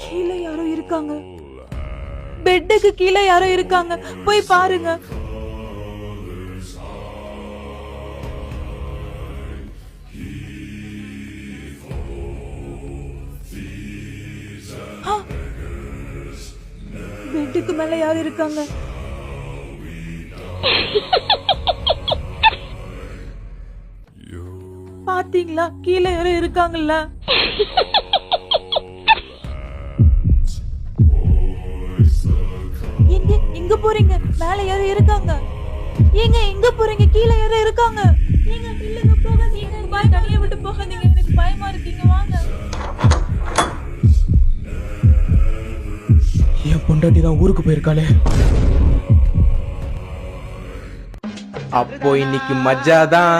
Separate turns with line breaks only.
கீழே யாரோ இருக்காங்க. பெட்டுக்கு கீழே யாரோ இருக்காங்க. போய் பாருங்க. பெட்டுக்கு மேல யாரோ இருக்காங்க. பாத்தீங்களா? கீழே யாரோ இருக்காங்கல்ல. எங்க எங்க போறீங்க? மேல யாரோ இருக்காங்க. ஏங்க எங்க போறீங்க? கீழே யாரோ இருக்காங்க. ஏங்க இல்லங்க போகாதீங்க. பாய் தனியா விட்டு போகாதீங்க. எனக்கு பயமா இருக்குங்க. வாங்க.
என் பொண்டாட்டி தான் ஊருக்கு போயிருக்காளே.
அப்போ இன்னைக்கு மஜா தான்.